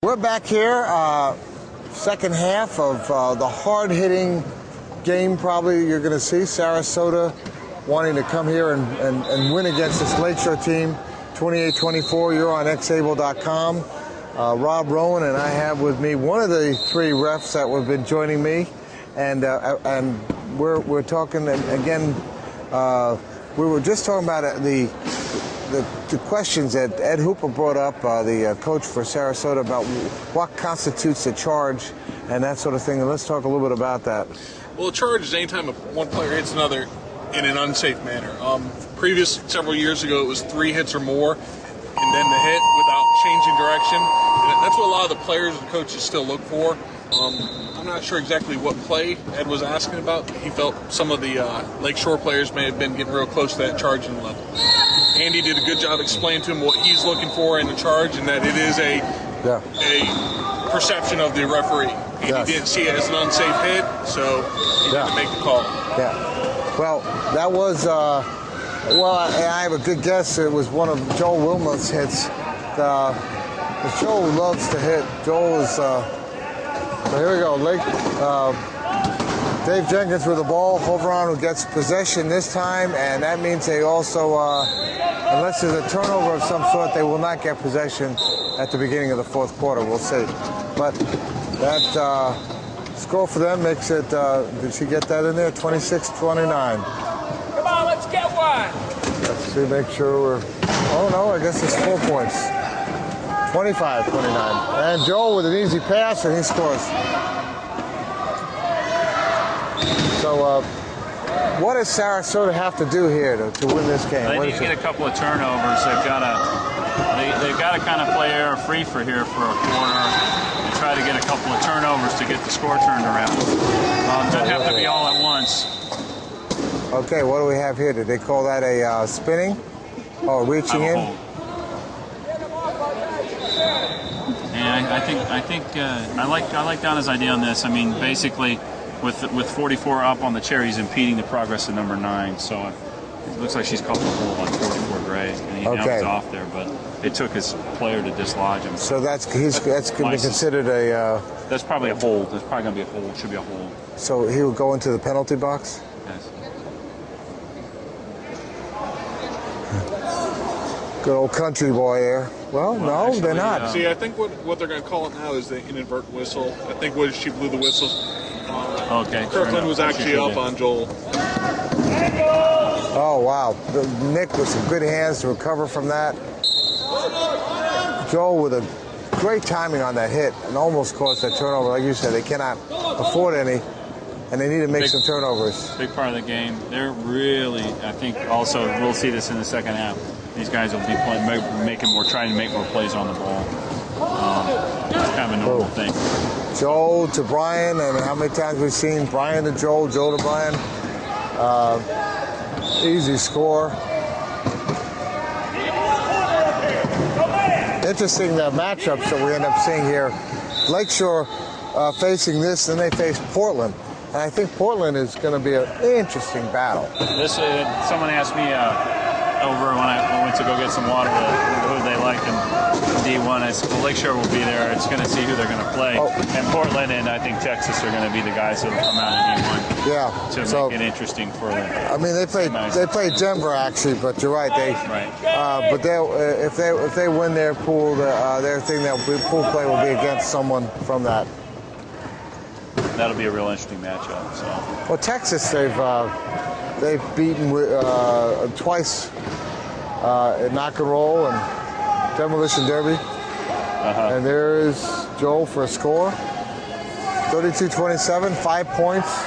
We're back here, second half of the hard-hitting game probably you're going to see. Sarasota wanting to come here and win against this Lakeshore team, 28-24. You're on xable.com. Rob Rowan, and I have with me one of the three refs that have been joining me, and we're talking again. We were just talking about the questions that Ed Hooper brought up, the coach for Sarasota, about what constitutes a charge and that sort of thing. And let's talk a little bit about that. Well, a charge is any time one player hits another in an unsafe manner. Several years ago, it was 3 hits or more, and then the hit without changing direction. And that's what a lot of the players and coaches still look for. I'm not sure exactly what play Ed was asking about. He felt some of the Lakeshore players may have been getting real close to that charging level. Andy did a good job explaining to him what he's looking for in the charge, and that it is a perception of the referee. And he didn't see it as an unsafe hit, so he didn't make the call. Yeah. Well, that was, I have a good guess. It was one of Joel Wilmot's hits. Joel loves to hit. Joel is, so here we go. Dave Jenkins with the ball. Hoveround who gets possession this time, and that means they also, unless there's a turnover of some sort, they will not get possession at the beginning of the fourth quarter. We'll see. But that score for them makes it, did she get that in there? 26-29. Come on, let's get one. Let's see, make sure we're, oh no, I guess it's 4 points. 25-29. And Joel with an easy pass, and he scores. So, what does Sarasota have to do here to win this game? They need to get a couple of turnovers. They've got to kind of play error free for here for a quarter and try to get a couple of turnovers to get the score turned around. Doesn't have to be all at once. Okay, what do we have here? Did they call that a spinning? Oh, reaching in? And I like Donna's idea on this. I mean, basically, with 44 up on the chair, he's impeding the progress of number 9. So it looks like she's called the hold on 44 Gray, and now he's off there. But it took his player to dislodge him. So that's going to be considered a. That's probably a hold. That's probably going to be a hold. Should be a hold. So he would go into the penalty box. Yes. Good old country boy there. Well, no, actually, they're not. See, I think what they're going to call it now is the inadvertent whistle. I think when she blew the whistle, Kirkland was actually up on Joel. Oh, wow. Nick with some good hands to recover from that. Joel with a great timing on that hit and almost caused that turnover. Like you said, they cannot afford any, and they need to make some turnovers. Big part of the game. They're really, I think, also, we'll see this in the second half. These guys will be trying to make more plays on the ball. It's kind of a normal thing. Joel to Brian, and how many times we've seen Brian to Joel, Joel to Brian. Easy score. Interesting matchups that we end up seeing here. Lakeshore facing this, and they face Portland. And I think Portland is going to be an interesting battle. Someone asked me over when I went to go get some water who they liked in D1. I said, well, Lakeshore will be there. It's going to see who they're going to play. And Portland and I think Texas are going to be the guys that will come out in D1. Yeah. To make it interesting for them. I mean, they played Denver actually, but you're right. But if they win their pool, their pool play will be against someone from that. That'll be a real interesting matchup. So. Well, Texas, they've beaten twice at Knock and Roll and Demolition Derby. And there is Joel for a score. 32-27, 5 points.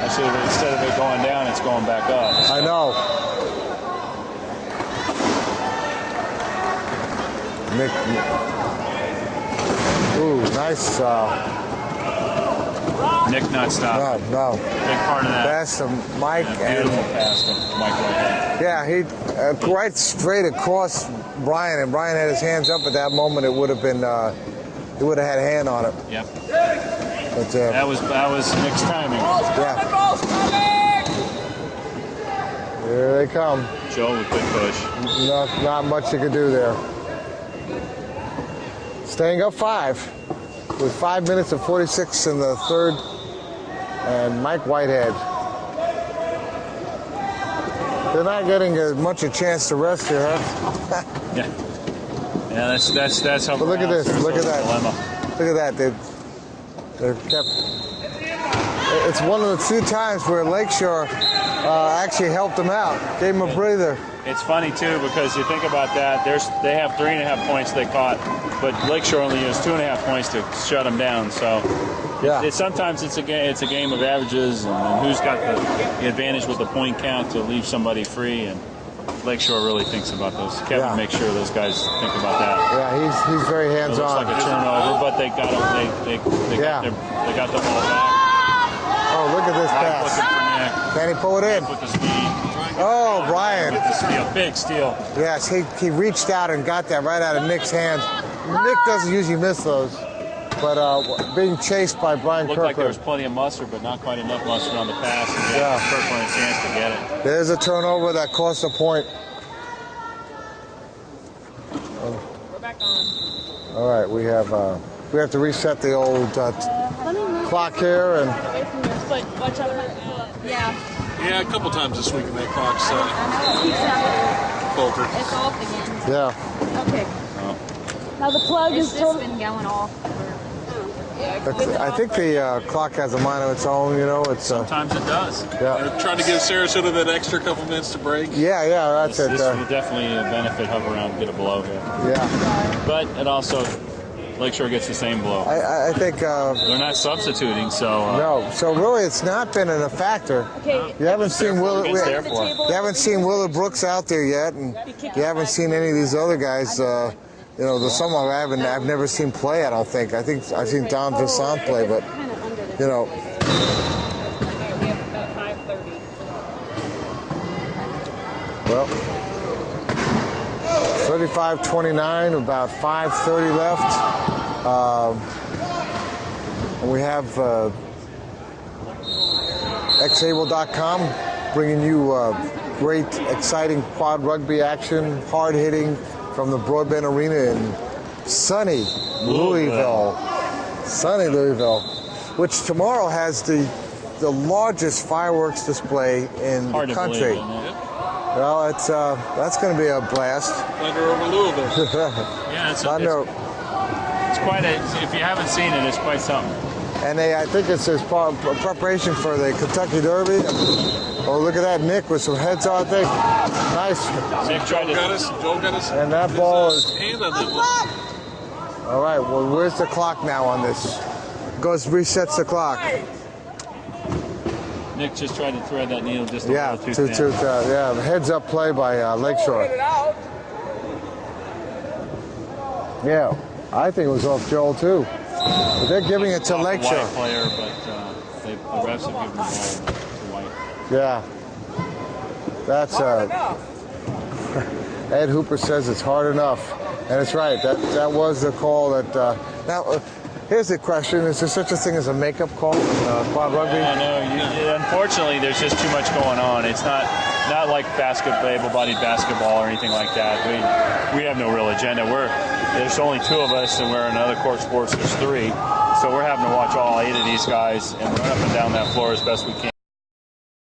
Actually, instead of it going down, it's going back up. So. I know. Nick. Ooh, nice. Nick not stopping. No. Big part of that. Pass to Mike. Beautiful pass to Mike right there. Yeah, he right straight across Brian, and Brian had his hands up at that moment. It would have been, he would have had a hand on it. Yep. But, that was Nick's timing. Yeah. Here they come. Joe with good push. Not much you can do there. staying up 5 with 5 minutes and 46 in the third. And Mike Whitehead. They're not getting as much a chance to rest here, huh? Yeah. Yeah, that's how. But look at this. Look at that. Dilemma. Look at that. They're kept. It's one of the few times where Lakeshore actually helped them out, gave them a breather. It's funny too because you think about that. They have 3.5 points they caught, but Lakeshore only used 2.5 points to shut them down. So yeah, sometimes it's a game of averages and who's got the advantage with the point count to leave somebody free. And Lakeshore really thinks about those. Kevin makes sure those guys think about that. Yeah, he's very hands-on. It looks like a turnover, but they got the ball back. Oh, look at this pass. Looking for Nick. Can he pull it in? With the speed. Oh, Brian. With the steal. Big steal. Yes, he reached out and got that right out of Nick's hands. Nick doesn't usually miss those. But being chased by Brian Looked Kirkland. like there was plenty of mustard, but not quite enough mustard on the pass. And Kirkland a chance to get it. There's a turnover that cost a point. We're back on. All right, we have to reset the old clock here and. Away from your foot. Watch out. Yeah, a couple times this week, and that clock's faltered. It's off again. Yeah. Okay. Now the plug It's is just been going off. I think the clock has a mind of its own. You know, it's. Sometimes it does. Yeah. They're trying to give Sarasota that extra couple minutes to break. Yeah, that's it. This will definitely benefit Hoveround get a blow here. Yeah. But it also, Lakeshore gets the same blow. I think. They're not substituting, so. No, so really, it's not been a factor. Okay. You haven't seen Therefore, against therefore. You haven't seen Willard Brooks out there yet, and you haven't seen any of these other guys. You know, some of them I've never seen play. I don't think. I think I've seen Don Visson play, but you know. We have about 5:30. Well, 35-29, about 5:30 left. And we have xable.com bringing you great, exciting quad rugby action, hard hitting from the Broadbent Arena in sunny Louisville. Sunny Louisville, which tomorrow has the largest fireworks display in the country. Well, that's going to be a blast. Thunder over Louisville. Yeah, it's quite a. If you haven't seen it, it's quite something. And I think it's as preparation for the Kentucky Derby. Oh, look at that, Nick with some heads on. I think nice. Nick tried to. Joel got us. And that ball is. Hand on that one. All right. Well, where's the clock now on this? Goes resets the clock. Nick just tried to thread that needle just a Yeah, little too thin. heads up play by Lakeshore. Yeah, I think it was off Joel too. But they're giving it to Lakeshore. White player, but the refs have given the ball to White. Yeah, that's Ed Hooper says it's hard enough, and it's right. That was the call that. Now, here's the question: is there such a thing as a makeup call in quad rugby? No. Unfortunately, there's just too much going on. It's not like able-bodied basketball or anything like that. We have no real agenda. There's only 2 of us, and we're in other court sports. There's 3, so we're having to watch all 8 of these guys and run up and down that floor as best we can.